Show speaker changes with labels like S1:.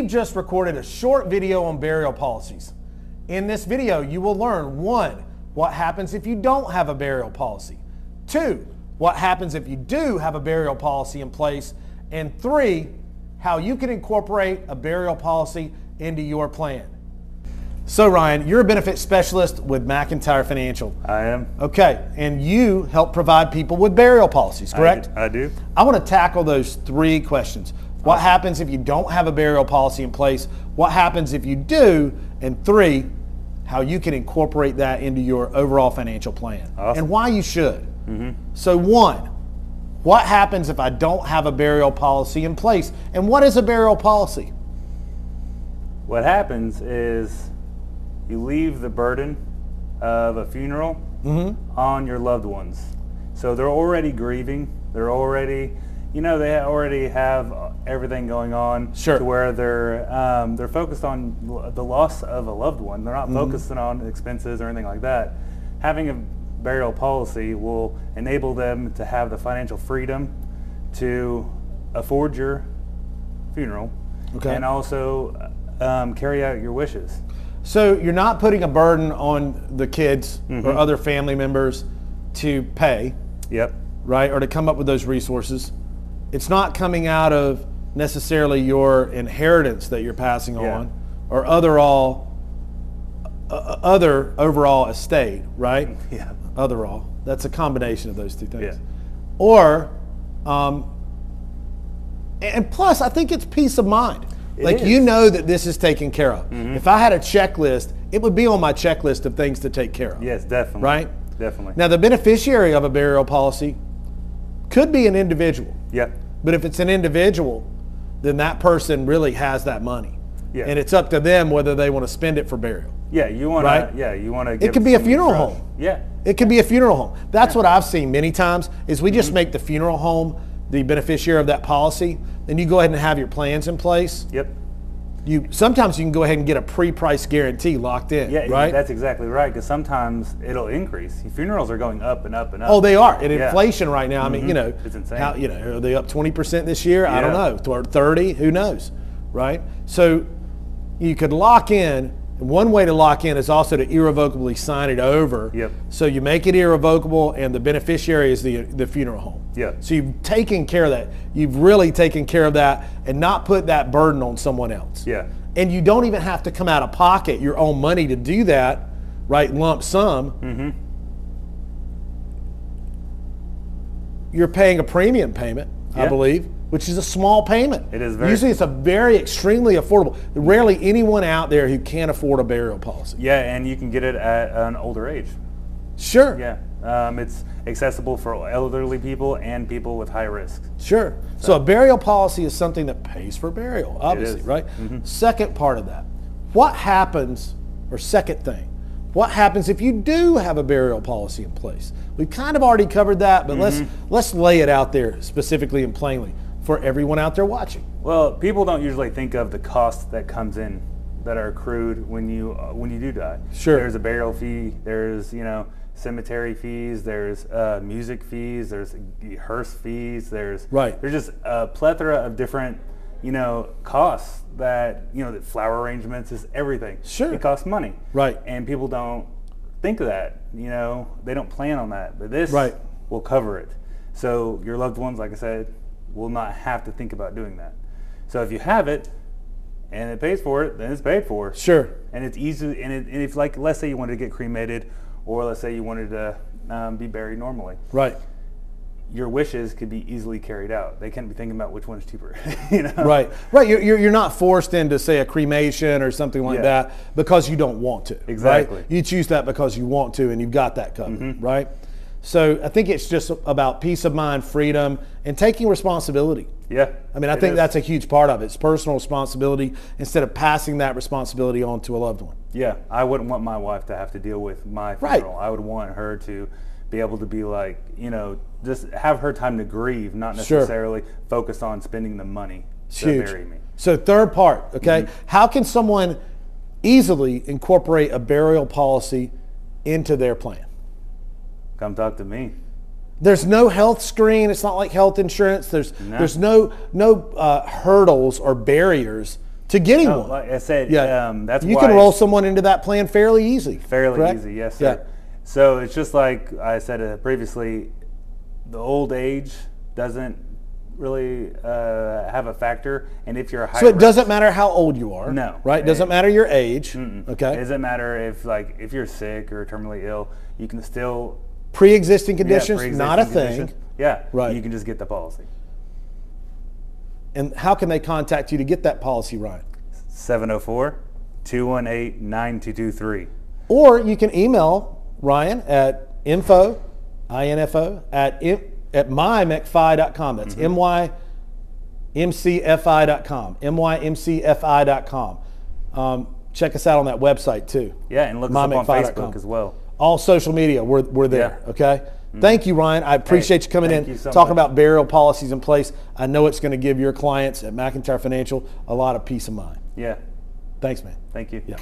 S1: We've just recorded a short video on burial policies. In this video, you will learn 1, what happens if you don't have a burial policy, 2, what happens if you do have a burial policy in place, and 3, how you can incorporate a burial policy into your plan. So Ryan, you're a benefit specialist with McIntyre Financial.
S2: I am.
S1: Okay, and you help provide people with burial policies, correct?
S2: I do.
S1: I want to tackle those 3 questions. What happens if you don't have a burial policy in place? What happens if you do? And 3, how you can incorporate that into your overall financial plan.
S2: Awesome.
S1: And why you should. So 1, what happens if I don't have a burial policy in place? And what is a burial policy?
S2: What happens is you leave the burden of a funeral on your loved ones. So they're already grieving. They're already, they already have everything going on.
S1: Sure.
S2: To where they're focused on the loss of a loved one. They're not focusing on expenses or anything like that. Having a burial policy will enable them to have the financial freedom to afford your funeral, and also carry out your wishes.
S1: So you're not putting a burden on the kids or other family members to pay, right, or to come up with those resources. It's not coming out of necessarily your inheritance that you're passing on or other overall estate, right? Otherall. That's a combination of those 2 things. Or, and plus, I think it's peace of mind. You know that this is taken care of. If I had a checklist, it would be on my checklist of things to take care of.
S2: Yes, definitely.
S1: Right?
S2: Definitely.
S1: Now, the beneficiary of a burial policy could be an individual. But if it's an individual, then that person really has that money. And it's up to them whether they want to spend it for burial.
S2: You want to. You want to.
S1: It could be a funeral home. It could be a funeral home. That's what I've seen many times. Is we just make the funeral home the beneficiary of that policy, then you go ahead and have your plans in place. Sometimes you can go ahead and get a pre-price guarantee locked in. Right?
S2: That's exactly right. Because sometimes it'll increase. Funerals are going up and up and up.
S1: Oh, they are. And inflation right now. I mean,
S2: it's insane.
S1: Are they up 20% this year? I don't know. Or 30? Who knows? Right? So you could lock in. One way to lock in is also to irrevocably sign it over. So you make it irrevocable, and the beneficiary is the funeral home. So you've taken care of that. You've really taken care of that and not put that burden on someone else. And you don't even have to come out of pocket your own money to do that, right? Lump sum. You're paying a premium payment, I believe, which is a small payment.
S2: It is very.
S1: Usually it's a very extremely affordable. Rarely anyone out there who can't afford a burial policy.
S2: And you can get it at an older age.
S1: Sure.
S2: It's accessible for elderly people and people with high risk.
S1: Sure. So a burial policy is something that pays for burial, obviously, right? Second part of that, what happens, or second thing, what happens if you do have a burial policy in place? We've kind of already covered that, but let's lay it out there specifically and plainly for everyone out there watching.
S2: Well, people don't usually think of the cost that comes in that are accrued when you do die. There's a burial fee. There's cemetery fees. There's music fees. There's hearse fees. There's just a plethora of different costs that that flower arrangements is everything. It costs money. And people don't think of that. They don't plan on that. But this will cover it. So your loved ones, like I said, will not have to think about doing that. So if you have it and it pays for it, then it's paid for. And it's easy. And if, like, let's say you wanted to get cremated, or let's say you wanted to be buried normally, your wishes could be easily carried out. They can't be thinking about which one's cheaper.
S1: You're not forced into, say, a cremation or something like that because you don't want to. You choose that because you want to, and you've got that covered. Right. So I think it's just about peace of mind, freedom, and taking responsibility. I mean, I think that's a huge part of it. It's personal responsibility instead of passing that responsibility on to a loved one.
S2: I wouldn't want my wife to have to deal with my funeral. I would want her to be able to be like, just have her time to grieve, not necessarily focus on spending the money to bury me. So
S1: third part, okay? How can someone easily incorporate a burial policy into their plan?
S2: Come talk to me.
S1: There's no health screen. It's not like health insurance. There's no hurdles or barriers to getting one.
S2: Like I said, that's
S1: you
S2: why
S1: can roll someone into that plan fairly easy.
S2: Fairly
S1: correct?
S2: Easy, yes, sir. Yeah. So it's just like I said previously, the old age doesn't really have a factor, and if you're a high
S1: so it doesn't matter how old you are.
S2: No,
S1: right? It doesn't matter your age. Okay.
S2: It doesn't matter if you're sick or terminally ill, you can still
S1: pre-existing conditions, not a thing.
S2: Yeah,
S1: right.
S2: You can just get the policy.
S1: And how can they contact you to get that policy, Ryan?
S2: 704-218-9223.
S1: Or you can email Ryan at info at mymcfi.com. That's mymcfi.com. mymcfi.com. Check us out on that website too.
S2: Yeah, and look us up on Facebook as well.
S1: All social media, we're there. Yeah. Okay. Thank you, Ryan. I appreciate you coming in, talking about burial policies in place. I know it's going to give your clients at McIntyre Financial a lot of peace of mind.
S2: Yeah.
S1: Thanks, man.
S2: Thank you.
S1: Yeah.